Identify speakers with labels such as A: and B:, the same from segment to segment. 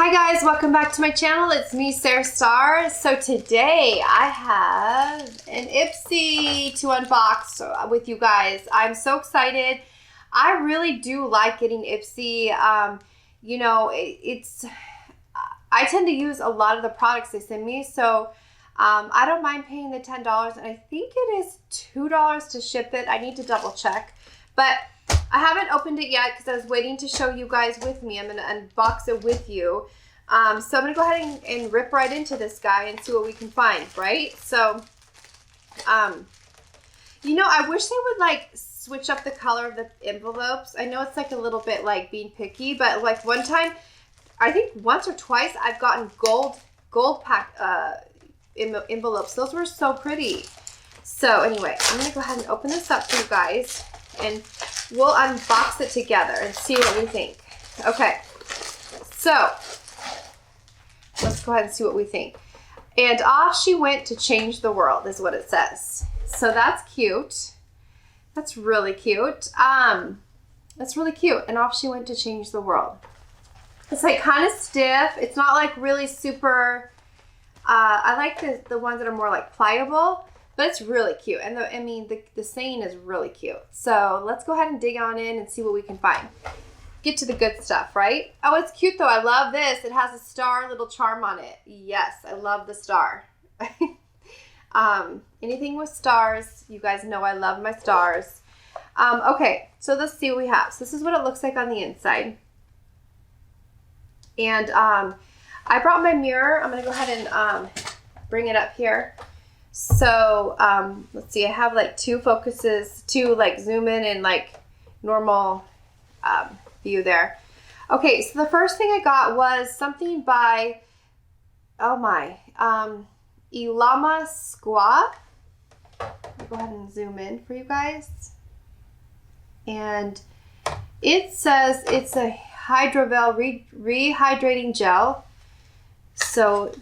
A: Hi guys, welcome back to my channel. It's me, Sarah Star. So today I have an Ipsy to unbox with you guys. I'm so excited. I really do like getting Ipsy. You know, I tend to use a lot of the products they send me, so I don't mind paying the $10, and I think it is $2 to ship it. I need to double check, but I haven't opened it yet because I was waiting to show you guys with me. I'm going to unbox it with you. So I'm going to go ahead and rip right into this guy and see what we can find, right? So, you know, I wish they would like switch up the color of the envelopes. I know it's like a little bit like being picky, but like one time, I think once or twice, I've gotten gold pack envelopes. Those were so pretty. So anyway, I'm going to go ahead and open this up for you guys, and we'll unbox it together and see what we think. Okay, so let's go ahead and see what we think. And off she went to change the world is what it says. So that's cute. That's really cute. That's really cute. And off she went to change the world. It's like kind of stiff. It's not like really super, I like the ones that are more like pliable. But it's really cute. And the saying is really cute. So let's go ahead and dig on in and see what we can find. Get to the good stuff, right? Oh, it's cute though. I love this. It has a star little charm on it. Yes, I love the star. Anything with stars, you guys know I love my stars. Okay, so let's see what we have. So this is what it looks like on the inside. And I brought my mirror. I'm going to go ahead and bring it up here. So, let's see, I have like two focuses, two like zoom in and like normal view there. Okay, so the first thing I got was something by, oh my, Ilama Squaw. I'll go ahead and zoom in for you guys. And it says it's a Hydrovel rehydrating gel. So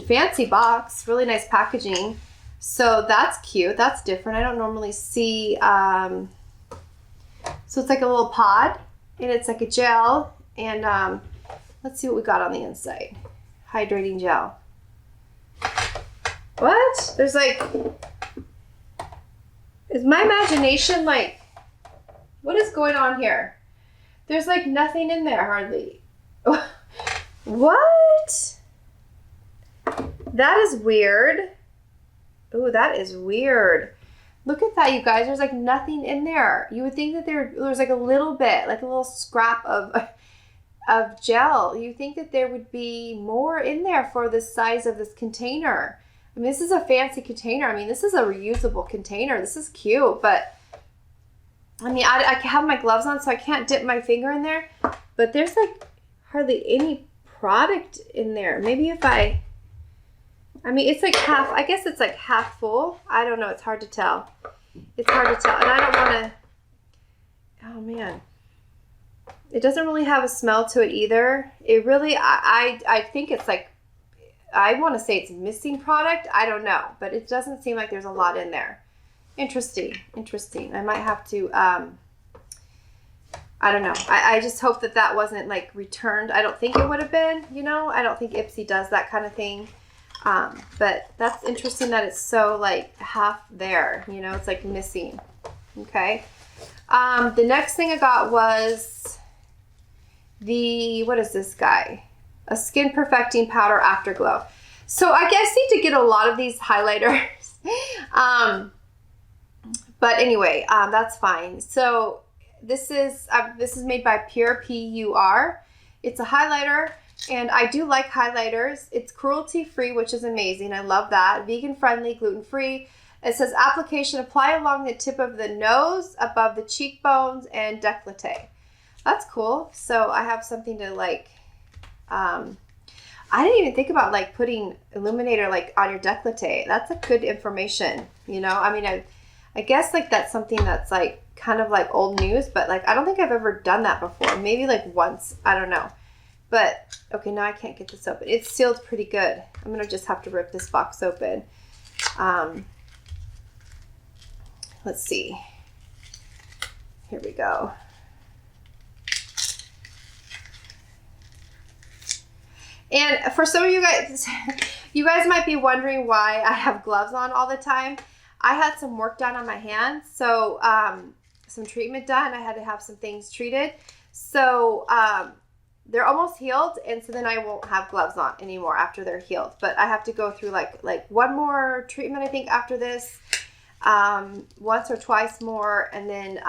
A: fancy box, really nice packaging. So that's cute. That's different. I don't normally see, so it's like a little pod and it's like a gel, and let's see what we got on the inside. Hydrating gel. What? There's like, is my imagination like, what is going on here? There's like nothing in there hardly. What? That is weird. Oh, that is weird. Look at that, you guys. There's like nothing in there. You would think that there's like a little bit, like a little scrap of gel. You think that there would be more in there for the size of this container. I mean, this is a fancy container. I mean, this is a reusable container. This is cute, but I mean, I have my gloves on, so I can't dip my finger in there. But there's like hardly any product in there. Maybe if I mean, it's like half, I guess it's like half full. I don't know. It's hard to tell. It's hard to tell. And I don't want to, oh man. It doesn't really have a smell to it either. It really, I think it's like, I want to say it's missing product. I don't know. But it doesn't seem like there's a lot in there. Interesting. Interesting. I might have to, I don't know. I just hope that that wasn't like returned. I don't think it would have been, you know. I don't think Ipsy does that kind of thing. But that's interesting that it's so like half there, you know, it's like missing. Okay. The next thing I got was what is this guy? A skin perfecting powder afterglow. So I guess I need to get a lot of these highlighters. But anyway, that's fine. So this is made by Pure, P-U-R. It's a highlighter. And I do like highlighters. It's cruelty-free, which is amazing. I love that. Vegan-friendly, gluten-free. It says application, apply along the tip of the nose, above the cheekbones, and décolleté. That's cool. So I have something to like, I didn't even think about like putting illuminator like on your décolleté. That's a good information, you know? I mean, I guess like that's something that's like kind of like old news, but like I don't think I've ever done that before. Maybe like once. I don't know. But, okay, now I can't get this open. It's sealed pretty good. I'm going to just have to rip this box open. Let's see. Here we go. And for some of you guys, you guys might be wondering why I have gloves on all the time. I had some work done on my hands, so some treatment done. I had to have some things treated. So they're almost healed, and so then I won't have gloves on anymore after they're healed. But I have to go through like one more treatment, I think, after this, once or twice more, and then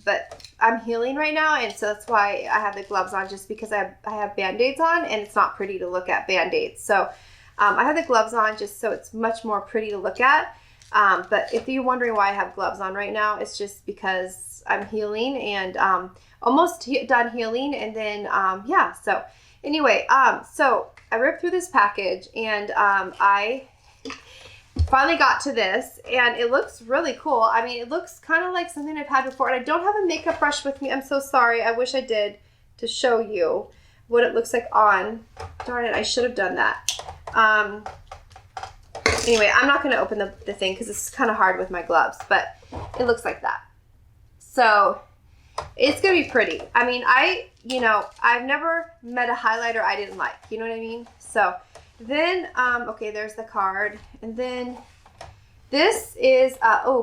A: but I'm healing right now, and so that's why I have the gloves on, just because I have Band-Aids on, and it's not pretty to look at Band-Aids. So I have the gloves on just so it's much more pretty to look at. But if you're wondering why I have gloves on right now, it's just because I'm healing and almost done healing. And then, yeah, so anyway, so I ripped through this package, and I finally got to this, and it looks really cool. I mean, it looks kind of like something I've had before, and I don't have a makeup brush with me. I'm so sorry. I wish I did, to show you what it looks like on. Darn it, I should have done that. Anyway, I'm not going to open the thing because it's kind of hard with my gloves, but it looks like that. So it's going to be pretty. I mean, I've never met a highlighter I didn't like. You know what I mean? So then, okay, there's the card. And then this is,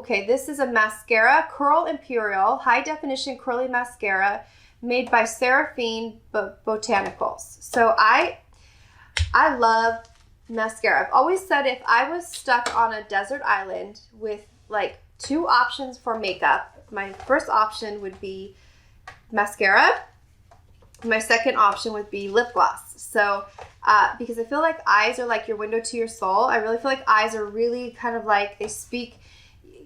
A: this is a mascara, Curl Imperial, high definition curly mascara made by Seraphine Botanicals. So I love mascara. I've always said if I was stuck on a desert island with like 2 options for makeup, my first option would be mascara. My second option would be lip gloss. So because I feel like eyes are like your window to your soul. I really feel like eyes are really kind of like, they speak,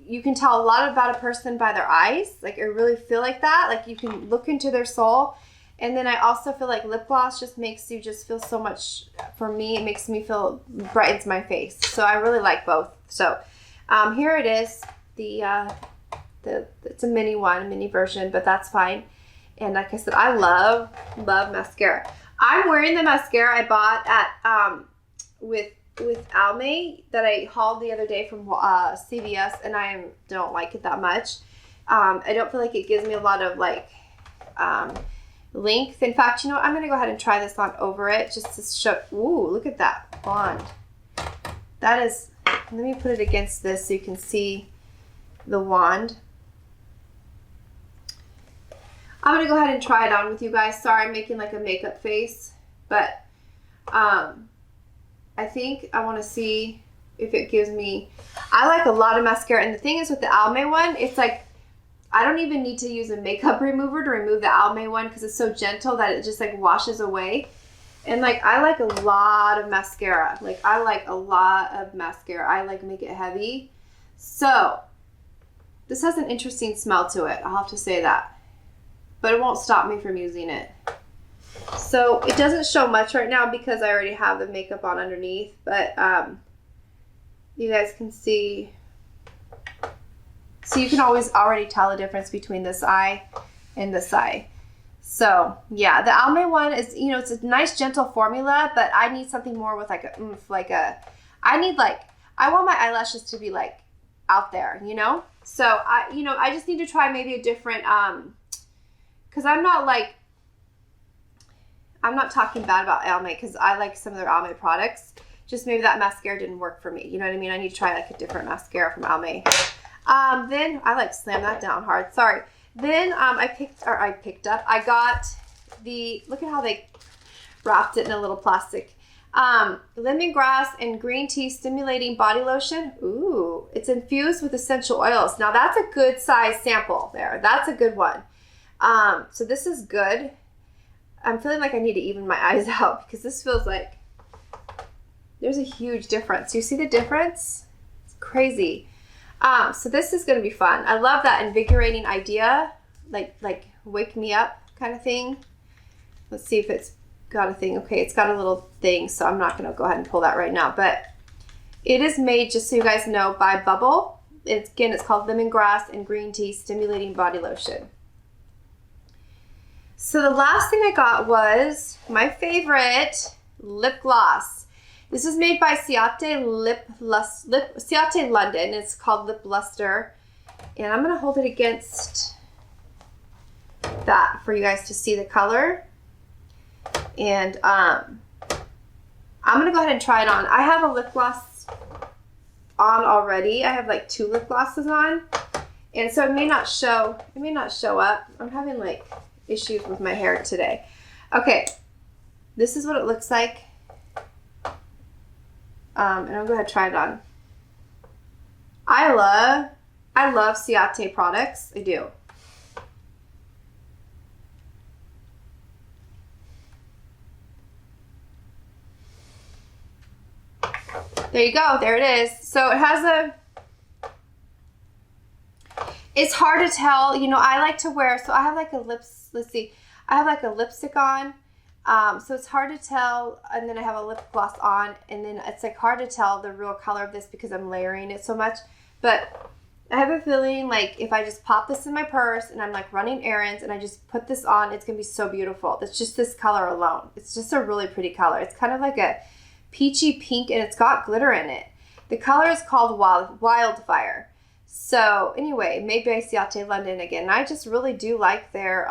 A: you can tell a lot about a person by their eyes. Like I really feel like that. Like you can look into their soul. And then I also feel like lip gloss just makes you just feel so much, for me, it makes me feel, brightens my face. So I really like both. So here it is. It's a mini version, but that's fine. And like I said, I love mascara. I'm wearing the mascara I bought at, with Almay that I hauled the other day from CVS, and I don't like it that much. I don't feel like it gives me a lot of like, length. In fact, you know what? I'm going to go ahead and try this on over it just to show. Ooh, look at that wand. That is, let me put it against this so you can see the wand. I'm going to go ahead and try it on with you guys. Sorry, I'm making like a makeup face, but I think I want to see if it gives me, I like a lot of mascara. And the thing is with the Almay one, it's like, I don't even need to use a makeup remover to remove the Almay one because it's so gentle that it just like washes away. And like, I like a lot of mascara. Like I like a lot of mascara. I like make it heavy. So this has an interesting smell to it. I'll have to say that, but it won't stop me from using it. So it doesn't show much right now because I already have the makeup on underneath, but you guys can see. So you can always already tell the difference between this eye and this eye. So yeah, the Almay one is, you know, it's a nice gentle formula, but I need something more with like a oomph, I want my eyelashes to be like out there, you know? So I just need to try maybe a different, cause I'm not talking bad about Almay cause I like some of their Almay products. Just maybe that mascara didn't work for me. You know what I mean? I need to try like a different mascara from Almay. Then I like slam that down hard. Sorry. Then I got look at how they wrapped it in a little plastic. Lemongrass and green tea stimulating body lotion. Ooh, it's infused with essential oils. Now that's a good size sample there. That's a good one. So this is good. I'm feeling like I need to even my eyes out because this feels like there's a huge difference. You see the difference? It's crazy. So this is going to be fun. I love that invigorating idea, like wake me up kind of thing. Let's see if it's got a thing. Okay, it's got a little thing, so I'm not going to go ahead and pull that right now. But it is made, just so you guys know, by Bubble. It's called Lemongrass and Green Tea Stimulating Body Lotion. So the last thing I got was my favorite lip gloss. This is made by Ciate London. It's called Lip Luster. And I'm going to hold it against that for you guys to see the color. And I'm going to go ahead and try it on. I have a lip gloss on already. I have like 2 lip glosses on. And so it may not show up. I'm having like issues with my hair today. Okay. This is what it looks like. And I'll go ahead and try it on. I love Ciate products. I do. There you go. There it is. So it has it's hard to tell. You know, I like to wear, so I have like a let's see. I have like a lipstick on. So it's hard to tell. And then I have a lip gloss on. And then it's like hard to tell the real color of this because I'm layering it so much. But I have a feeling like if I just pop this in my purse and I'm like running errands and I just put this on, it's going to be so beautiful. It's just this color alone. It's just a really pretty color. It's kind of like a peachy pink and it's got glitter in it. The color is called Wildfire. So anyway, made by Ciate London again. I just really do like their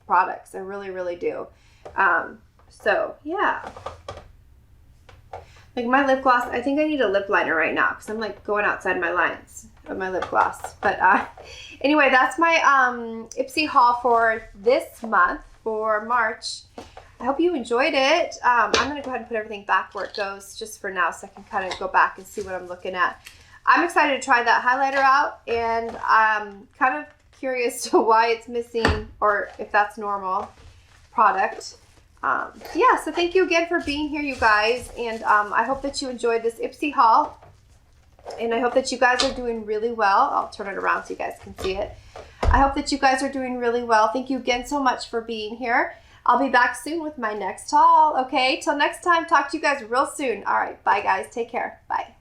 A: products. I really, really do. So yeah. Like my lip gloss, I think I need a lip liner right now because I'm like going outside my lines of my lip gloss. But anyway, that's my Ipsy haul for this month, for March. I hope you enjoyed it. I'm going to go ahead and put everything back where it goes just for now so I can kind of go back and see what I'm looking at. I'm excited to try that highlighter out, and I'm kind of curious to why it's missing or if that's normal product. Yeah, so thank you again for being here, you guys, and I hope that you enjoyed this Ipsy haul, and I hope that you guys are doing really well. I'll turn it around so you guys can see it. I hope that you guys are doing really well. Thank you again so much for being here. I'll be back soon with my next haul, okay? Till next time, talk to you guys real soon. All right, bye guys, take care, bye.